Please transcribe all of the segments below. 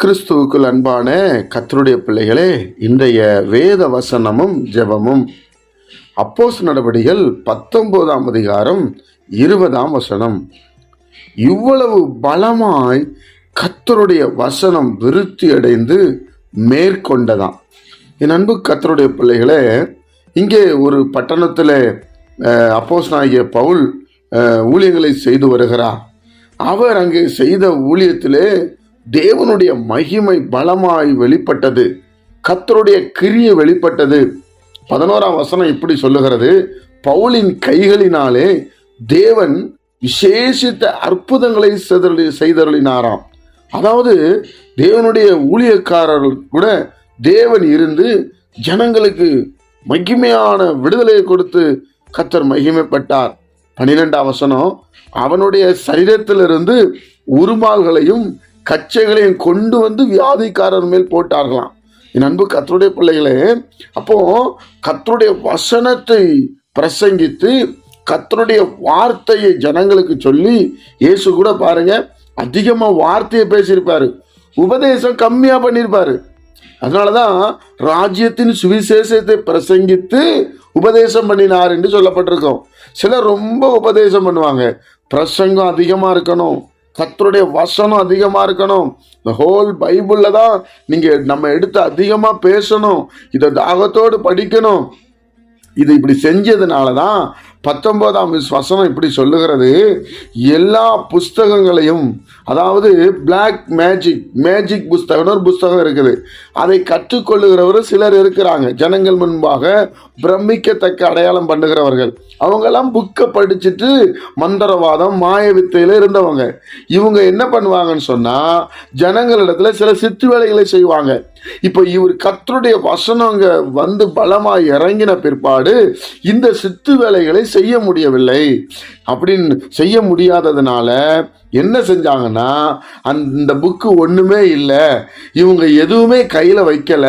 கிறிஸ்துவுக்குள் அன்பான கர்த்தருடைய பிள்ளைகளே, இன்றைய வேத வசனமும் ஜெபமும் அப்போஸ்தலர் நடபடிகள் 19ஆம் அதிகாரம் 20ஆம் வசனம். இவ்வளவு பலமாய் கர்த்தருடைய வசனம் விருத்தி அடைந்து மேற்கொண்டதாம். என் அன்பு கர்த்தருடைய பிள்ளைகளே, இங்கே ஒரு பட்டணத்தில் அப்போஸ்தலனாகிய பவுல் ஊழியங்களை செய்து வருகிறார். அவர் அங்கே செய்த ஊழியத்திலே தேவனுடைய மகிமை பலமாய் வெளிப்பட்டது, கர்த்தருடைய கிரியை வெளிப்பட்டது. 11ஆம் வசனம் இப்படி சொல்லுகிறது, பவுலின் கைகளினாலே தேவன் விசேஷித்த அற்புதங்களை செய்தருளினாராம். அதாவது தேவனுடைய ஊழியக்காரர்கள் கூட தேவன் இருந்து ஜனங்களுக்கு மகிமையான விடுதலையை கொடுத்து கர்த்தர் மகிமைப்பட்டார். 12ஆம் வசனம், அவனுடைய சரீரத்திலிருந்து உருமால்களையும் கச்சைகளையும் கொண்டு வந்து வியாதிக்காரர் மேல் போட்டார்களாம். என் அன்பு கர்த்தருடைய பிள்ளைகளே, அப்போ கர்த்தருடைய வசனத்தை பிரசங்கித்து கர்த்தருடைய வார்த்தையை ஜனங்களுக்கு சொல்லி, இயேசு கூட பாருங்க அதிகமா வார்த்தையை பேசியிருப்பாரு, உபதேசம் கம்மியா பண்ணியிருப்பாரு. அதனாலதான் ராஜ்யத்தின் சுவிசேஷத்தை பிரசங்கித்து உபதேசம் பண்ணினார் என்று சொல்லப்பட்டிருக்கோம். சிலர் ரொம்ப உபதேசம் பண்ணுவாங்க, பிரசங்கம் அதிகமா இருக்கணும், கர்த்தருடைய வசனம் அதிகமா இருக்கணும், இந்த ஹோல் பைபிள்ல தான் நீங்க நம்ம எடுத்து அதிகமா பேசணும், இதை தாகத்தோடு படிக்கணும். இது இப்படி செஞ்சதுனாலதான் 19ஆம் வசனம் இப்படி சொல்லுகிறது, எல்லா புஸ்தகங்களையும், அதாவது பிளாக் மேஜிக் புஸ்தகம் ஒரு புஸ்தகம் இருக்குது, அதை கற்றுக்கொள்ளுகிறவர் சிலர் இருக்கிறாங்க. ஜனங்கள் முன்பாக பிரமிக்கத்தக்க அடையாளம் பண்ணுகிறவர்கள், அவங்கெல்லாம் புக்கை படிச்சுட்டு மந்திரவாதம் மாய வித்தையில இருந்தவங்க. இவங்க என்ன பண்ணுவாங்கன்னு சொன்னா, ஜனங்களிடத்துல சில சித்து வேலைகளை செய்வாங்க. இப்ப இவர் கர்த்தருடைய வசனம் அங்க வந்து பலமாய் இறங்கின பிற்பாடு இந்த சித்து வேலைகளை செய்ய முடியவில்லை. அப்படின்னு செய்ய முடியாததுனால என்ன செஞ்சாங்கன்னா, அந்த புக்கு ஒண்ணுமே இல்லை, இவங்க எதுவுமே கையில வைக்கல,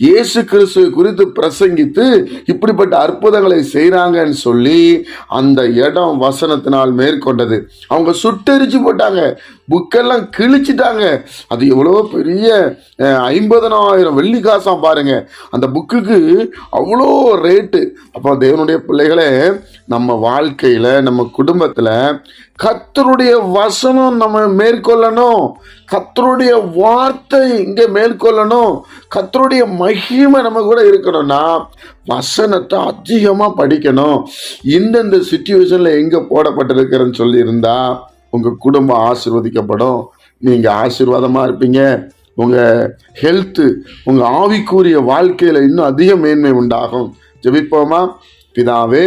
இயேசு கிறிஸ்து குறித்து பிரசங்கித்து இப்படிப்பட்ட அற்புதங்களை செய்யறாங்கன்னு சொல்லி அந்த இடம் வசனத்தினால் மேற்கொண்டது. அவங்க சுட்டெரிச்சு போட்டாங்க, புக்கெல்லாம் கிழிச்சிட்டாங்க. அது எவ்வளோ பெரிய 50,000 வெள்ளி காசாம் பாருங்க அந்த புக்குக்கு, அவ்வளோ ரேட்டு. அப்போ தேவனுடைய பிள்ளைகளே, நம்ம வாழ்க்கையில நம்ம குடும்பத்துல கர்த்தருடைய வசனம் நம்ம மேற்கொள்ளணும், கர்த்தருடைய வார்த்தை இங்கே மேற்கொள்ளணும், கர்த்தருடைய மகிமை நம்ம கூட இருக்கணும்னா வசனத்தை அதிகமா படிக்கணும். இந்தந்த சிச்சுவேஷன்ல எங்க போடப்பட்டிருக்கிறன்னு சொல்லி இருந்தா உங்க குடும்பம் ஆசீர்வதிக்கப்படும், நீங்க ஆசீர்வாதமா இருப்பீங்க, உங்க ஹெல்த், உங்க ஆவிக்குரிய வாழ்க்கையில இன்னும் அதிக மேன்மை உண்டாகும். ஜெபிப்போமா? பிதாவே,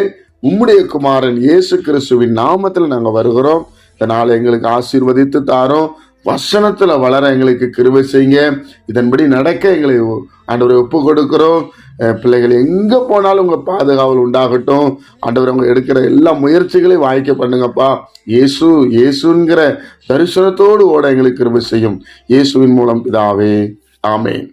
உம்முடைய குமாரன் இயேசு கிறிஸ்துவின் நாமத்தில் நாங்கள் வருகிறோம். இதனால் எங்களுக்கு ஆசீர்வதித்து தாரோம், வசனத்துல வளர எங்களுக்கு கிருபை செய்யுங்க. இதன்படி நடக்க எங்களை ஆண்டவரை ஒப்பு கொடுக்கிறோம். பிள்ளைகள் எங்க போனாலும் உங்க பாதுகாவல் உண்டாகட்டும். ஆண்டவர் அவங்க எடுக்கிற எல்லா முயற்சிகளையும் வாய்க்க பண்ணுங்கப்பா. இயேசுங்கிற தரிசனத்தோடு ஓட எங்களுக்கு கிருபை செய்யும். இயேசுவின் மூலம் பிதாவே, ஆமென்.